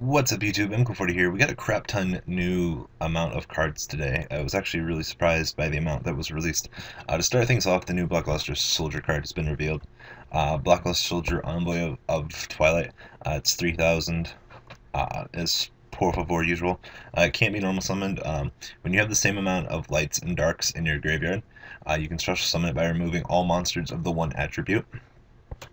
What's up YouTube, MCool40 here. We got a crap ton new amount of cards today. I was actually really surprised by the amount that was released. To start things off, the new Blackluster Soldier card has been revealed. Blackluster Soldier Envoy of Twilight. It's 3,000. Is por favor usual. It can't be normal summoned. When you have the same amount of lights and darks in your graveyard, you can special summon it by removing all monsters of the one attribute.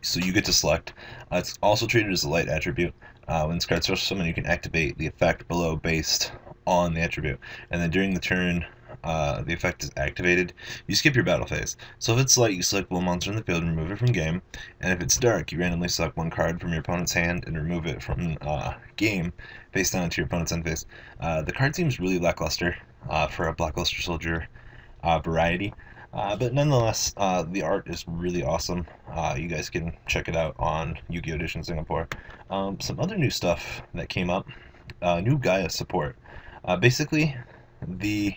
So you get to select. It's also treated as a light attribute. When this card special summon, you can activate the effect below based on the attribute. And then during the turn the effect is activated, you skip your battle phase. So if it's light, you select one monster in the field and remove it from game. And if it's dark, you randomly select one card from your opponent's hand and remove it from game face down to your opponent's end phase. The card seems really lackluster for a Blackluster Soldier variety. But nonetheless, the art is really awesome. You guys can check it out on Yugioh Edition Singapore. Some other new stuff that came up. New Gaia support. Basically, the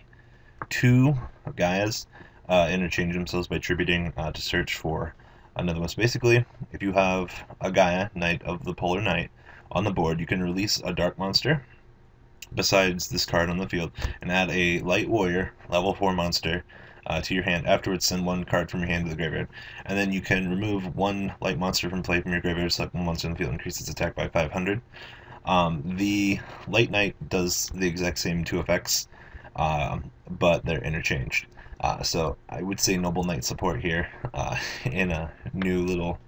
two Gaias interchange themselves by tributing to search for another one. So basically, if you have a Gaia, Knight of the Polar Knight, on the board, you can release a dark monster besides this card on the field and add a light warrior, level 4 monster, to your hand. Afterwards, send one card from your hand to the graveyard. And then you can remove one light monster from play from your graveyard, select one monster in the field, increase its attack by 500. The Light Knight does the exact same two effects, but they're interchanged. So I would say Noble Knight support here in a new little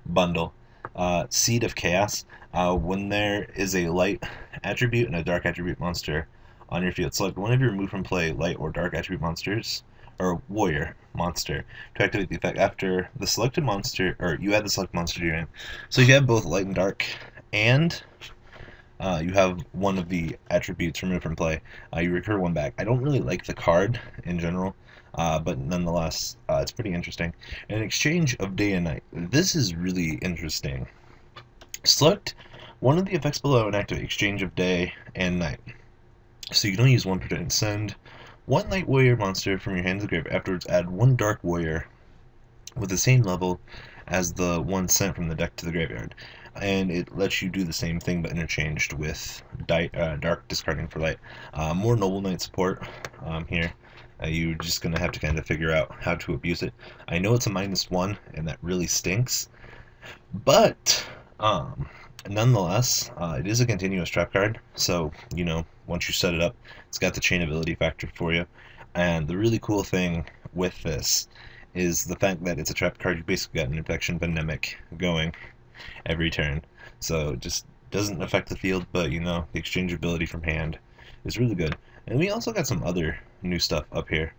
bundle. Seed of Chaos. When there is a light attribute and a dark attribute monster on your field, select one of your remove from play light or dark attribute monsters or warrior monster to activate the effect after the selected monster, or you add the selected monster to your hand. So you have both light and dark, and you have one of the attributes removed from play. You recur one back. I don't really like the card in general, but nonetheless, it's pretty interesting. An exchange of day and night. This is really interesting. Select one of the effects below and activate exchange of day and night. So you can only use one per turn. Send one light warrior monster from your hand to the grave. Afterwards, add one dark warrior with the same level as the one sent from the deck to the graveyard. And it lets you do the same thing but interchanged with dark discarding for light. More Noble Knight support here. You're just going to have to kind of figure out how to abuse it. I know it's a -1 and that really stinks, but nonetheless, it is a continuous trap card, so, you know, once you set it up, it's got the chain ability factor for you. And the really cool thing with this is the fact that it's a trap card. You basically got an infection pandemic going every turn, so it just doesn't affect the field, but, you know, the exchange ability from hand is really good. And we also got some other new stuff up here.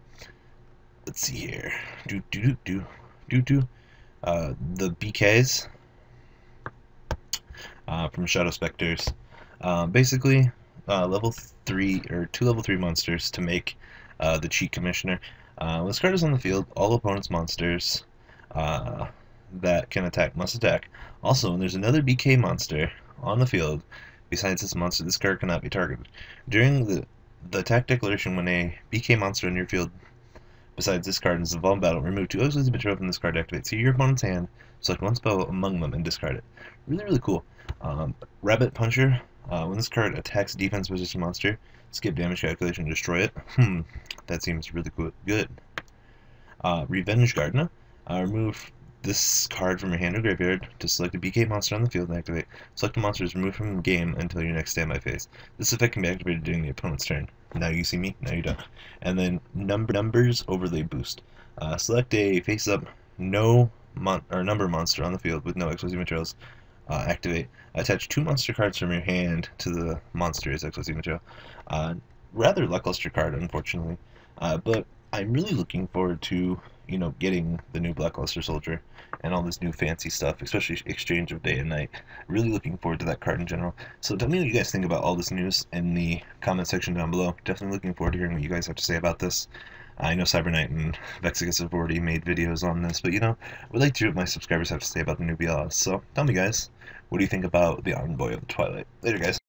Let's see here. The BKs from Shadow Specters. Basically, level 3 or 2 level 3 monsters to make the Cheat Commissioner. When this card is on the field, all opponents' monsters that can attack must attack. Also, when there's another BK monster on the field besides this monster, this card cannot be targeted. During the attack declaration, when a BK monster on your field besides this card is involved in battle, remove 2 exiled material from this card to activate. See your opponent's hand, select one spell among them, and discard it. Really, really cool. Rabbit Puncher. When this card attacks a defense position monster, skip damage calculation and destroy it. That seems really good. Revenge Gardener. Remove this card from your hand or graveyard to select a BK monster on the field and activate. Select the monster is removed from the game until your next standby phase. This effect can be activated during the opponent's turn. Now you see me, now you don't. And then Numbers Overlay Boost. Select a face-up number monster on the field with no XYZ materials. Activate. Attach 2 monster cards from your hand to the monster as XYZ material. Rather lackluster card, unfortunately. But I'm really looking forward to, you know, getting the new Blackluster Soldier and all this new fancy stuff, especially exchange of day and night. Really looking forward to that card in general. So tell me what you guys think about all this news in the comment section down below. Definitely looking forward to hearing what you guys have to say about this. I know Cyber Knight and Vexicus have already made videos on this, but, you know, I would like to hear what my subscribers have to say about the new BLS. So tell me, guys, what do you think about the Envoy of the Twilight? Later, guys.